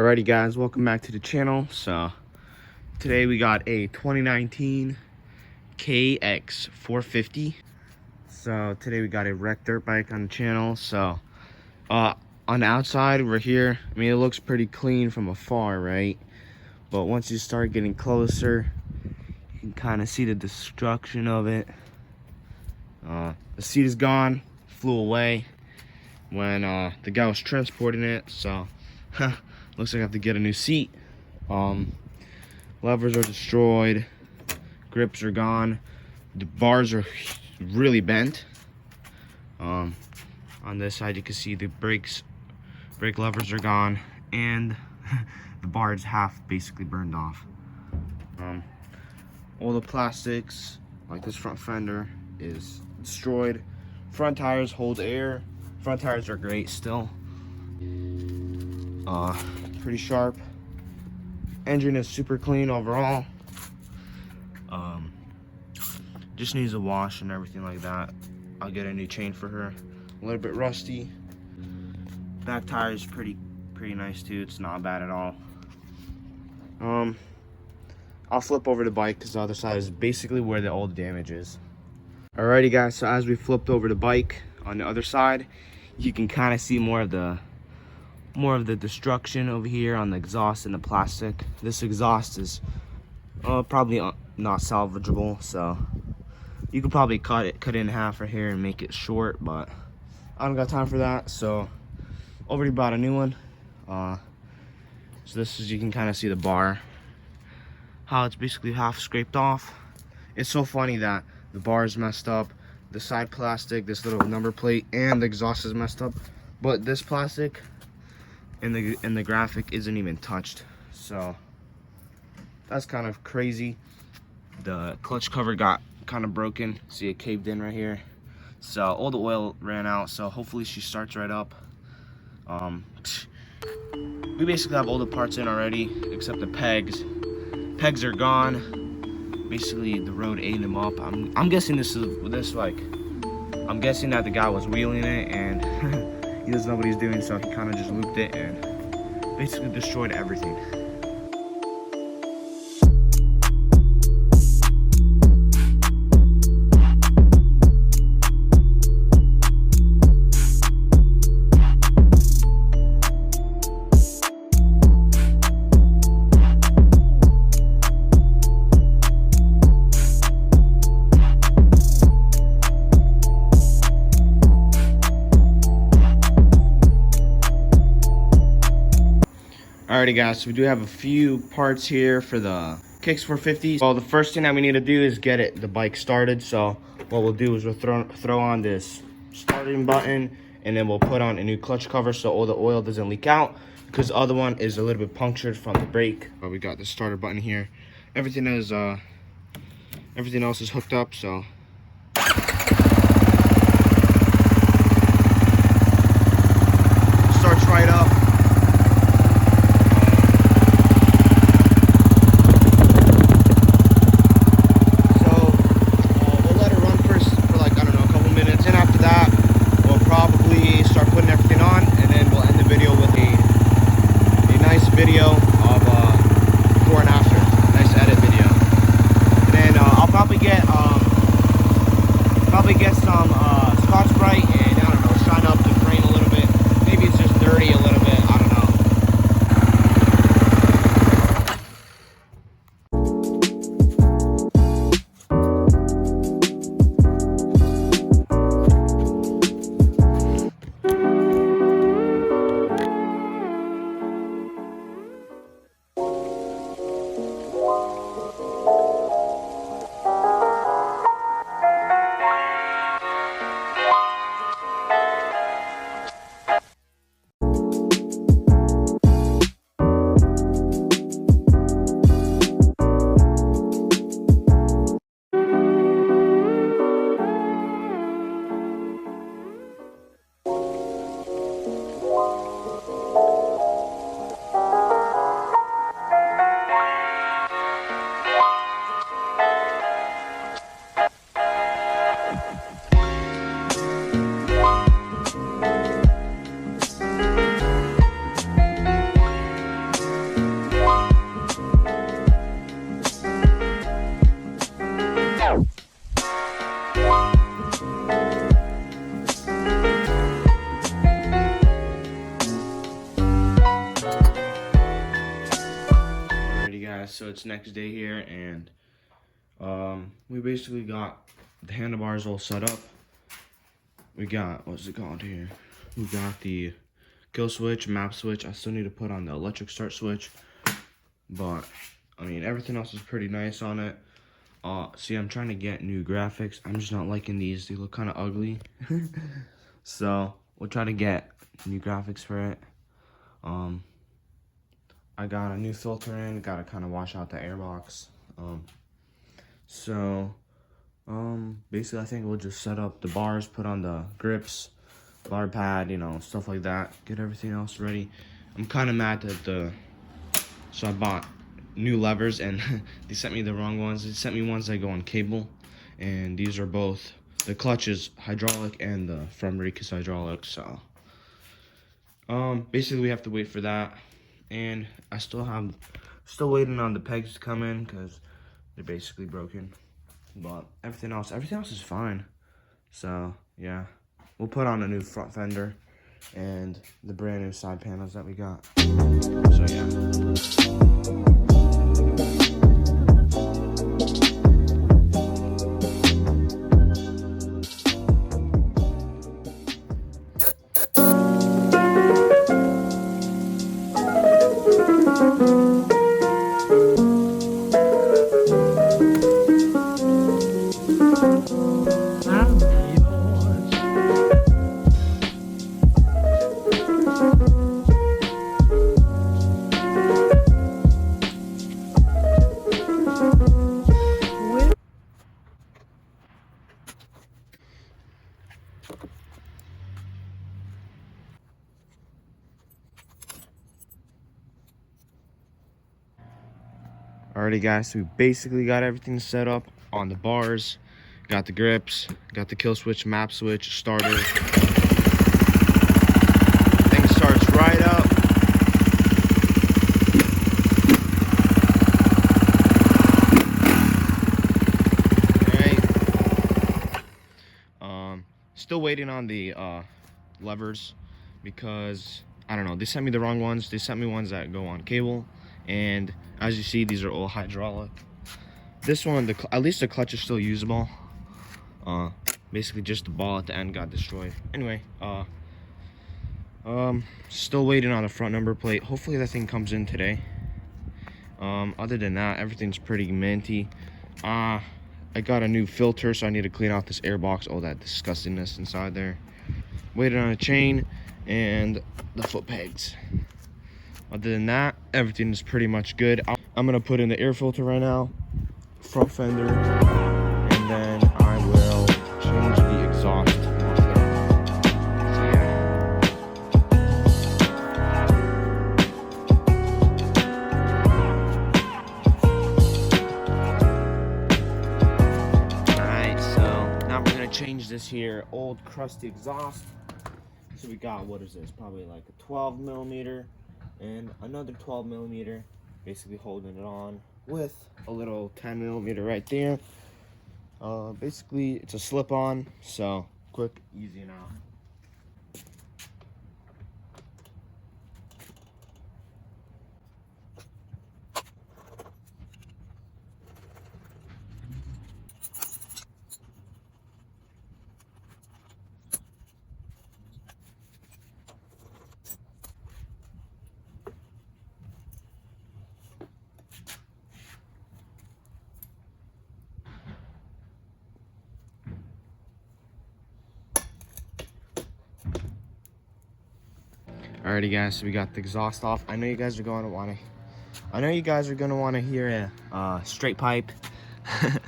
Alrighty guys, welcome back to the channel. So today we got a 2019 Kx450. So today we got a wrecked dirt bike on the channel. So on the outside we're here. I mean, it looks pretty clean from afar, right? But once you start getting closer, you can kind of see the destruction of it. The seat is gone, flew away when the guy was transporting it. So looks like I have to get a new seat. Levers are destroyed, grips are gone, the bars are really bent. On this side you can see the brake levers are gone, and the bar is half basically burned off. All the plastics, like this front fender, is destroyed. Front tires hold air. Front tires are great still. Pretty sharp. Engine is super clean overall. Just needs a wash and everything like that. I'll get a new chain for her. A little bit rusty. Back tire is pretty nice too. It's not bad at all. I'll flip over the bike because the other side is basically where the old damage is. Alrighty guys, so as we flipped over the bike on the other side, you can kind of see more of the destruction over here on the exhaust and the plastic. This exhaust is probably not salvageable, so you could probably cut it in half right here and make it short, but I don't got time for that, so already bought a new one. So this is, you can kind of see the bar, how it's basically half scraped off. It's so funny that the bar is messed up, the side plastic, this little number plate, and the exhaust is messed up, but this plastic and the graphic isn't even touched. So that's kind of crazy. The clutch cover got kind of broken. See, it caved in right here. So all the oil ran out, so hopefully she starts right up. We basically have all the parts in already except the pegs. Pegs are gone. Basically the road ate them up. I'm guessing I'm guessing that the guy was wheeling it and he doesn't know what he's doing, so he kind of just looped it and basically destroyed everything. Alrighty guys, so we do have a few parts here for the Kx450. Well, the first thing that we need to do is get the bike started. So what we'll do is we'll throw on this starting button, and then we'll put on a new clutch cover so all the oil doesn't leak out, because the other one is a little bit punctured from the brake. But we got the starter button here. Everything else is hooked up, so starts right up. Video of before and after, nice edit video, and then I'll probably get some Scotch Brite and I don't know, shine up the frame a little bit. Maybe it's just dirty a little bit, I don't know. so it's next day here, and we basically got the handlebars all set up. We got, what's it called here? We got the kill switch, map switch. I still need to put on the electric start switch, but I mean everything else is pretty nice on it. See, I'm trying to get new graphics. I'm just not liking these. They look kind of ugly. So we'll try to get new graphics for it. I got a new filter in. Got to kind of wash out the airbox. Basically I think we'll just set up the bars, put on the grips, bar pad, you know, stuff like that. Get everything else ready. I'm kind of mad that so I bought new levers and they sent me the wrong ones. They sent me ones that go on cable, and these are both, the clutch is hydraulic and the front brake is hydraulic. So basically we have to wait for that, and I still waiting on the pegs to come in because they're basically broken, but everything else is fine. So yeah, we'll put on a new front fender and the brand new side panels that we got. So yeah. Alrighty guys, so we basically got everything set up on the bars, got the grips, got the kill switch, map switch, starter. Thing starts right up. Alright. Still waiting on the levers because I don't know, they sent me the wrong ones. They sent me ones that go on cable, and as you see, these are all hydraulic. This one, at least the clutch is still usable. Basically just the ball at the end got destroyed. Anyway, still waiting on the front number plate. Hopefully that thing comes in today. Other than that, everything's pretty minty. I got a new filter, so I need to clean out this air box, all that disgustingness inside there. Waiting on a chain and the foot pegs. Other than that, everything is pretty much good. I'm gonna put in the air filter right now, front fender, and then I will change the exhaust muffler. So yeah. Alright, so now we're gonna change this here old crusty exhaust. So we got, what is this? Probably like a 12 millimeter. And another 12 millimeter, basically holding it on with a little 10 millimeter right there. Basically it's a slip on, so quick, easy now. Alrighty guys, so we got the exhaust off. I know you guys are going to want to hear a straight pipe. This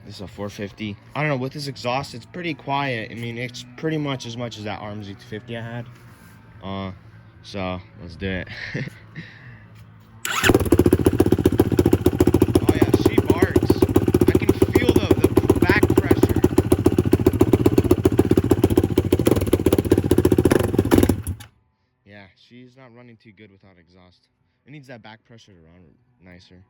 is a 450. I don't know, with this exhaust it's pretty quiet. I mean, it's pretty much as that RMZ250 I had. So let's do it. Oh yeah, she barks. I can feel the back pressure. Yeah, she's not running too good without exhaust. It needs that back pressure to run nicer.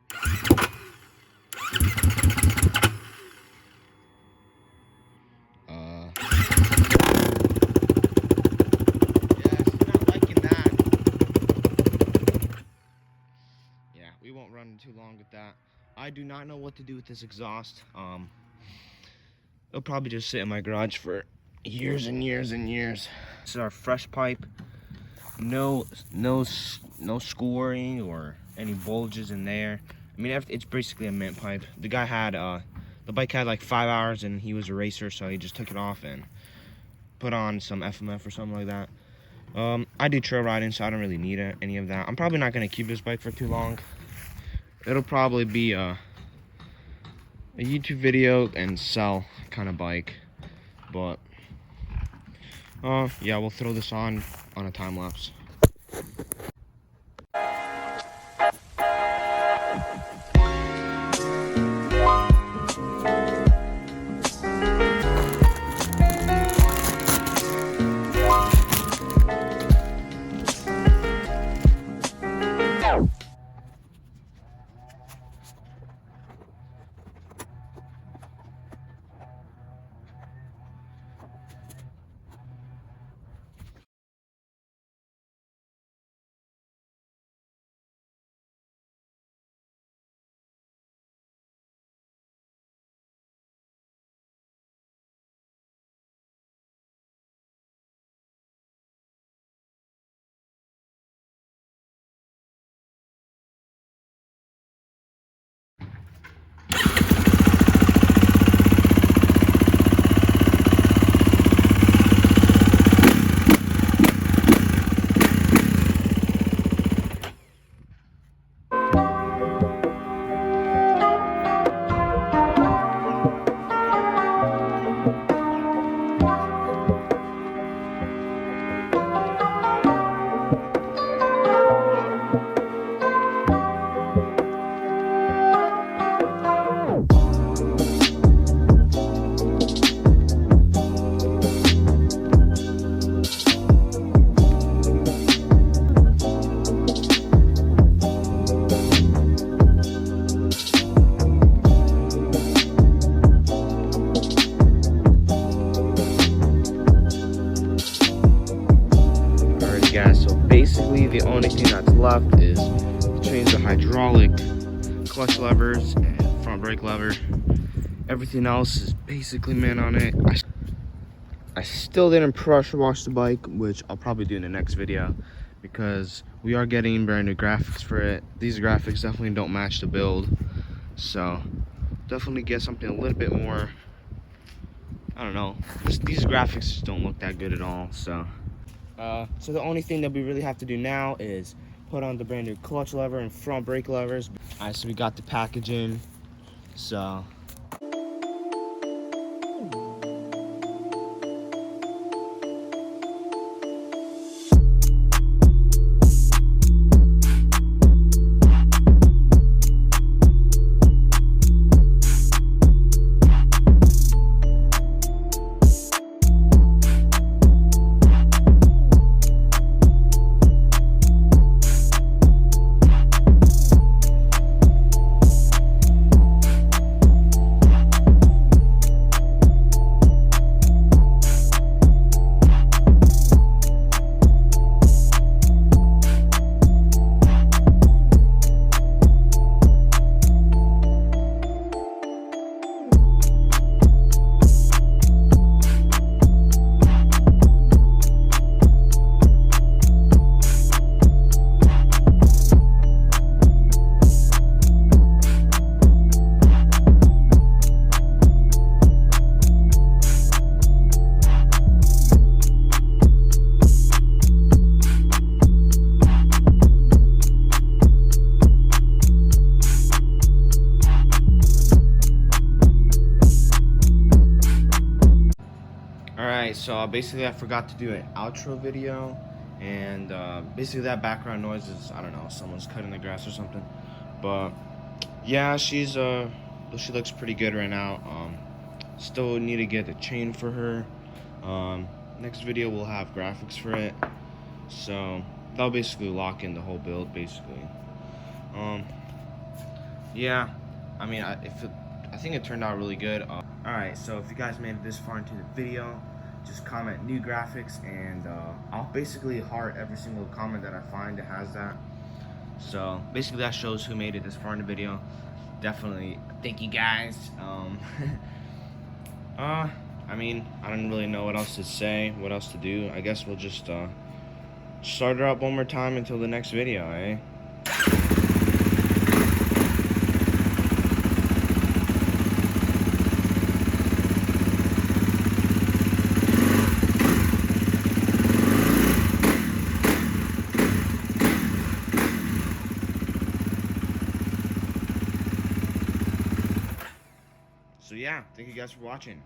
Yeah, she's not liking that. Yeah, we won't run too long with that. I do not know what to do with this exhaust. It'll probably just sit in my garage for years and years and years. This is our fresh pipe. No scoring or any bulges in there. I mean, it's basically a mint pipe. The guy had the bike had like 5 hours, and he was a racer, so he just took it off and put on some FMF or something like that. I do trail riding, so I don't really need any of that. I'm probably not gonna keep this bike for too long. It'll probably be a YouTube video and sell kind of bike, but yeah, we'll throw this on a time lapse. Guys, so basically the only thing that's left is to change the hydraulic clutch levers and front brake lever. Everything else is basically mint on it. I still didn't pressure wash the bike, which I'll probably do in the next video, because we are getting brand new graphics for it. These graphics definitely don't match the build, so definitely get something a little bit more, I don't know, these graphics just don't look that good at all. So the only thing that we really have to do now is put on the brand new clutch lever and front brake levers. All right, so we got the package in, so. Alright, so basically I forgot to do an outro video, and basically that background noise is, I don't know, someone's cutting the grass or something. But yeah, she looks pretty good right now. Still need to get the chain for her. Next video we'll have graphics for it, so that'll basically lock in the whole build basically. Yeah, I mean, I think it turned out really good. Alright, so if you guys made it this far into the video, just comment new graphics, and I'll basically heart every single comment that I find that has that. So basically that shows who made it this far in the video. Definitely thank you guys. I mean, I don't really know what else to say, what else to do. I guess we'll just start her up one more time until the next video, eh? So yeah, thank you guys for watching.